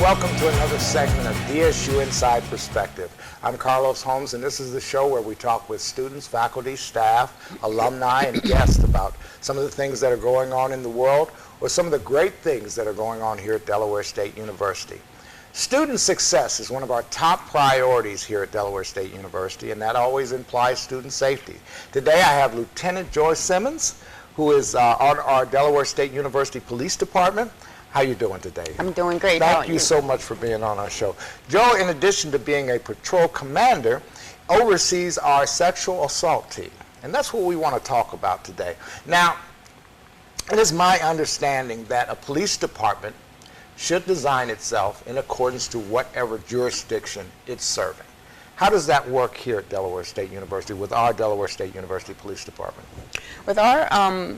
welcome to another segment of DSU Inside Perspective. I'm Carlos Holmes, and this is the show where we talk with students, faculty, staff, alumni, and guests about some of the things that are going on in the world or some of the great things that are going on here at Delaware State University. Student success is one of our top priorities here at Delaware State University, and that always implies student safety. Today I have Lieutenant Joi Simmons, who is on our Delaware State University Police Department. How you doing today? I'm doing great. Thank you so much for being on our show. Joe, in addition to being a patrol commander, oversees our sexual assault team. And that's what we want to talk about today. Now, it is my understanding that a police department should design itself in accordance to whatever jurisdiction it's serving. How does that work here at Delaware State University with our Delaware State University Police Department? With our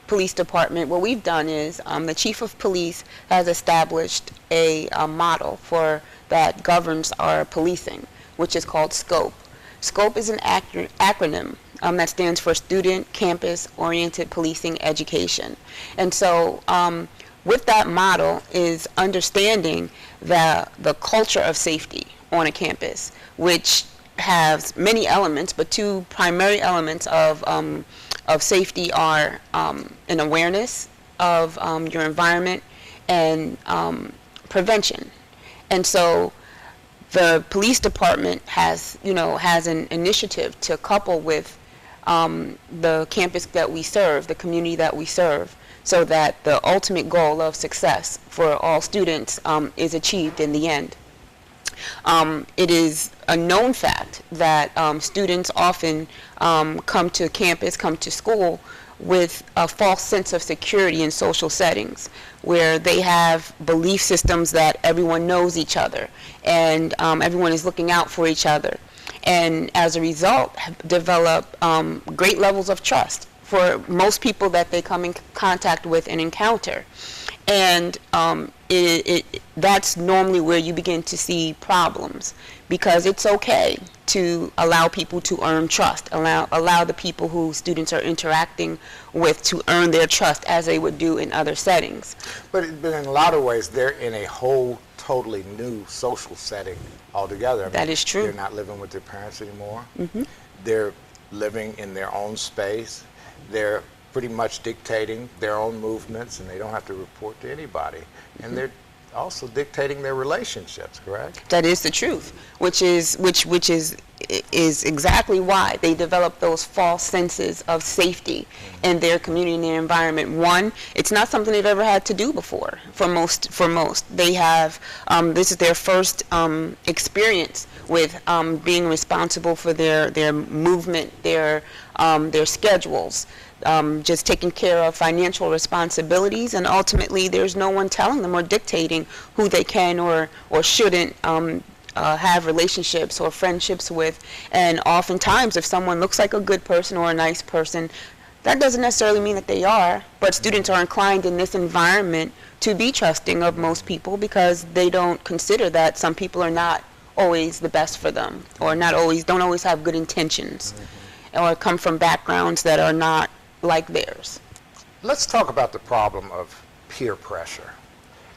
police department, what we've done is the chief of police has established a model for that governs our policing, which is called SCOPE. SCOPE is an acronym that stands for Student Campus Oriented Policing Education. And so with that model is understanding the culture of safety on a campus, which has many elements, but two primary elements of safety are an awareness of your environment and prevention. And so the police department has an initiative to couple with the campus that we serve, the community that we serve, so that the ultimate goal of success for all students is achieved in the end. It is a known fact that students often come to campus, come to school with a false sense of security in social settings where they have belief systems that everyone knows each other and everyone is looking out for each other. And as a result, have developed great levels of trust for most people that they come in contact with and encounter. And that's normally where you begin to see problems, because it's okay to allow people to earn trust, allow the people who students are interacting with to earn their trust as they would do in other settings. But in a lot of ways, they're in a whole totally new social setting altogether. I mean, that is true. They're not living with their parents anymore. Mm-hmm. They're living in their own space. They're pretty much dictating their own movements, and they don't have to report to anybody. And they're also dictating their relationships, correct? That is the truth, which is exactly why they develop those false senses of safety in their community and their environment. One, it's not something they've ever had to do before. For most, they have this is their first experience with being responsible for their movement, their schedules. Just taking care of financial responsibilities, and ultimately there's no one telling them or dictating who they can or shouldn't have relationships or friendships with. And oftentimes if someone looks like a good person or a nice person, that doesn't necessarily mean that they are, but students are inclined in this environment to be trusting of most people because they don't consider that some people are not always the best for them, or don't always have good intentions, or come from backgrounds that are not like theirs. Let's talk about the problem of peer pressure,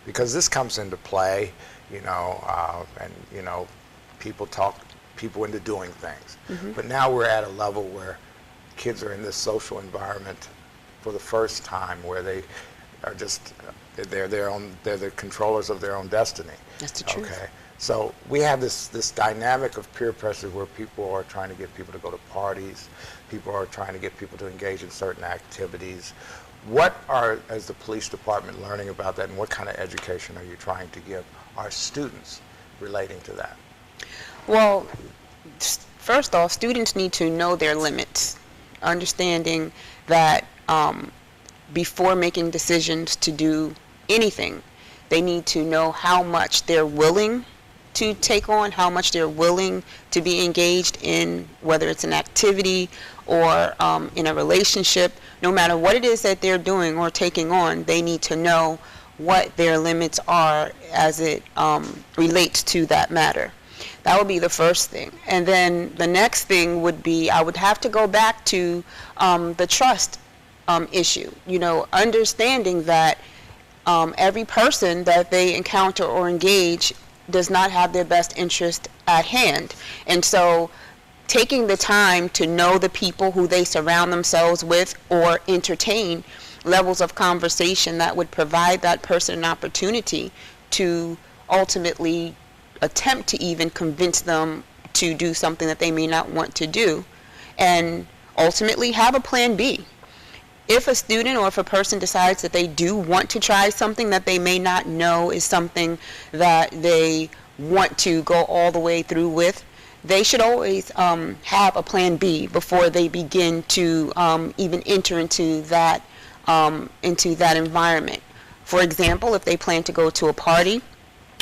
because this comes into play, and people talk people into doing things. Mm-hmm. But now we're at a level where kids are in this social environment for the first time, where they are just they're the controllers of their own destiny. That's the truth. Okay. So we have this dynamic of peer pressure where people are trying to get people to go to parties, people are trying to get people to engage in certain activities. What are, as the police department, learning about that, and what kind of education are you trying to give our students relating to that? Well, first off, students need to know their limits, understanding that before making decisions to do anything, they need to know how much they're willing to take on, how much they're willing to be engaged in, whether it's an activity or in a relationship. No matter what it is that they're doing or taking on, they need to know what their limits are as it relates to that matter. That would be the first thing. And then the next thing would be, I would have to go back to the trust issue. Understanding that every person that they encounter or engage does not have their best interest at hand. And so taking the time to know the people who they surround themselves with or entertain levels of conversation that would provide that person an opportunity to ultimately attempt to even convince them to do something that they may not want to do, and ultimately have a plan B. If a student or if a person decides that they do want to try something that they may not know is something that they want to go all the way through with, they should always have a plan B before they begin to even enter into that environment. For example, if they plan to go to a party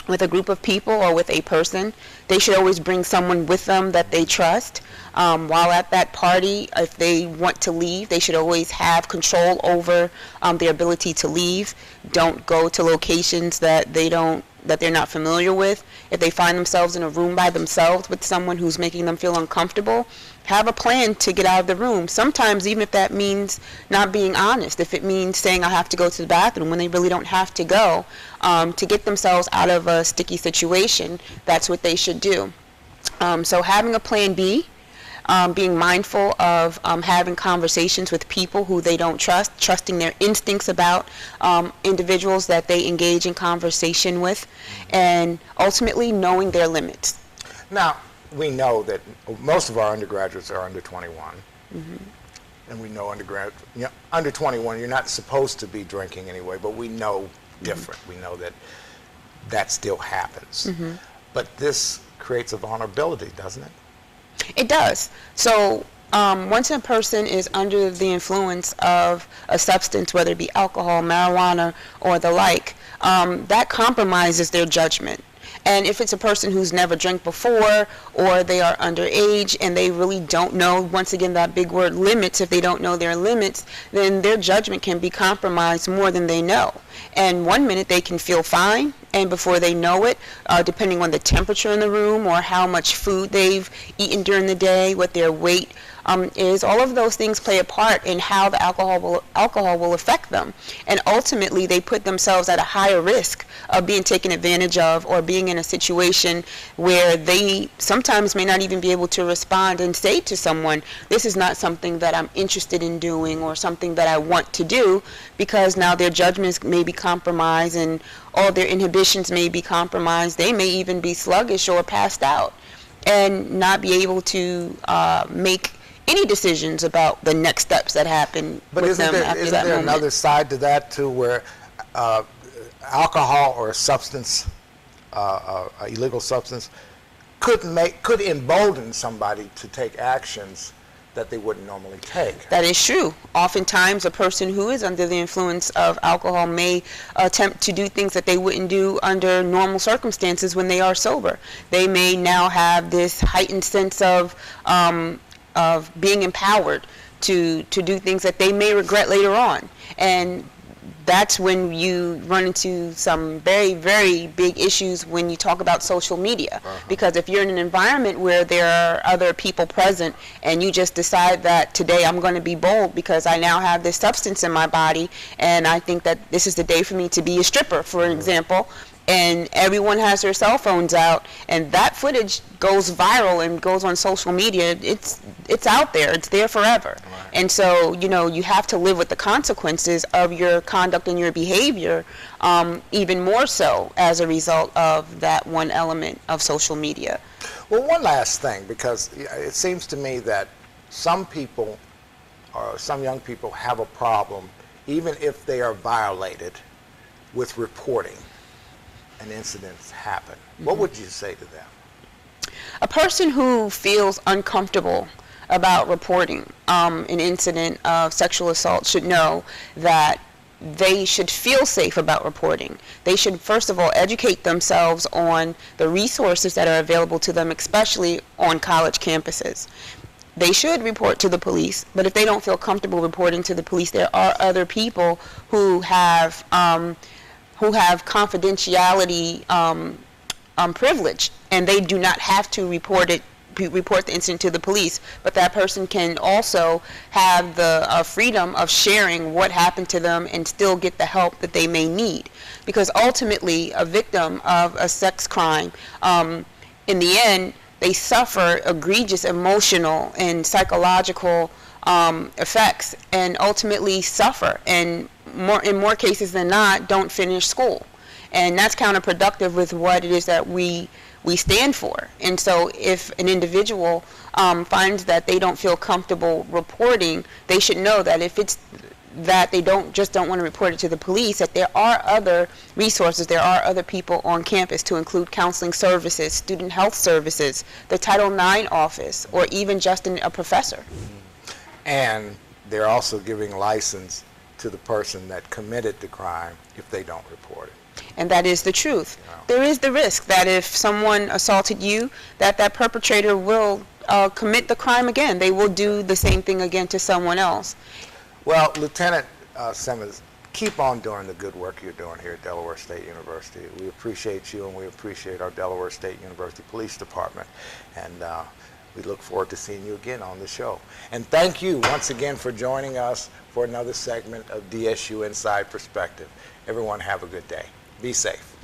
with a group of people or with a person, they should always bring someone with them that they trust. While at that party, if they want to leave, they should always have control over their ability to leave. Don't go to locations that they're not familiar with. If they find themselves in a room by themselves with someone who's making them feel uncomfortable, have a plan to get out of the room. Sometimes even if that means not being honest, if it means saying I have to go to the bathroom when they really don't have to go, to get themselves out of a sticky situation, that's what they should do. So having a plan B, being mindful of having conversations with people who they don't trust, trusting their instincts about individuals that they engage in conversation with, and ultimately knowing their limits. Now, we know that most of our undergraduates are under 21. Mm-hmm. And we know under 21, you're not supposed to be drinking anyway, but we know different. Mm-hmm. We know that still happens. Mm-hmm. But this creates a vulnerability, doesn't it? It does. So once a person is under the influence of a substance, whether it be alcohol, marijuana, or the like, that compromises their judgment. And if it's a person who's never drank before, or they are underage and they really don't know, once again, that big word limits, if they don't know their limits, then their judgment can be compromised more than they know. And one minute they can feel fine, and before they know it, depending on the temperature in the room or how much food they've eaten during the day, what their weight is, all of those things play a part in how the alcohol will affect them. And ultimately, they put themselves at a higher risk of being taken advantage of, or being in a situation where they sometimes may not even be able to respond and say to someone, this is not something that I'm interested in doing or something that I want to do, because now their judgments may be compromised and all their inhibitions may be compromised. They may even be sluggish or passed out and not be able to make any decisions about the next steps that happen with them after that moment. Isn't there another side to that too, where alcohol or a substance, a illegal substance, could embolden somebody to take actions that they wouldn't normally take? That is true. Oftentimes, a person who is under the influence of alcohol may attempt to do things that they wouldn't do under normal circumstances when they are sober. They may now have this heightened sense of being empowered to do things that they may regret later on. And that's when you run into some very, very big issues when you talk about social media. Because if you're in an environment where there are other people present and you just decide that today I'm going to be bold because I now have this substance in my body and I think that this is the day for me to be a stripper, for example, and everyone has their cell phones out, and that footage goes viral and goes on social media, it's out there, it's there forever. Right. And so, you have to live with the consequences of your conduct and your behavior, even more so as a result of that one element of social media. Well, one last thing, because it seems to me that some people, or some young people, have a problem, even if they are violated, with reporting an incident happen. Mm-hmm. What would you say to them? A person who feels uncomfortable about reporting an incident of sexual assault should know that they should feel safe about reporting. They should, first of all, educate themselves on the resources that are available to them, especially on college campuses. They should report to the police, but if they don't feel comfortable reporting to the police, there are other people who have confidentiality privilege, and they do not have to report it report the incident to the police, but that person can also have the freedom of sharing what happened to them and still get the help that they may need. Because ultimately, a victim of a sex crime, in the end, they suffer egregious emotional and psychological effects, and ultimately suffer, and in more cases than not, don't finish school. And that's counterproductive with what it is that we stand for. And so if an individual finds that they don't feel comfortable reporting, they should know that if it's that they don't want to report it to the police, that there are other resources, there are other people on campus, to include counseling services, student health services, the Title IX office, or even just a professor. And they're also giving license to the person that committed the crime if they don't report it. And that is the truth. Wow. There is the risk that if someone assaulted you, that perpetrator will commit the crime again. They will do the same thing again to someone else. Well, Lieutenant Simmons, keep on doing the good work you're doing here at Delaware State University. We appreciate you, and we appreciate our Delaware State University Police Department. And we look forward to seeing you again on the show. And thank you once again for joining us for another segment of DSU Inside Perspective. Everyone have a good day. Be safe.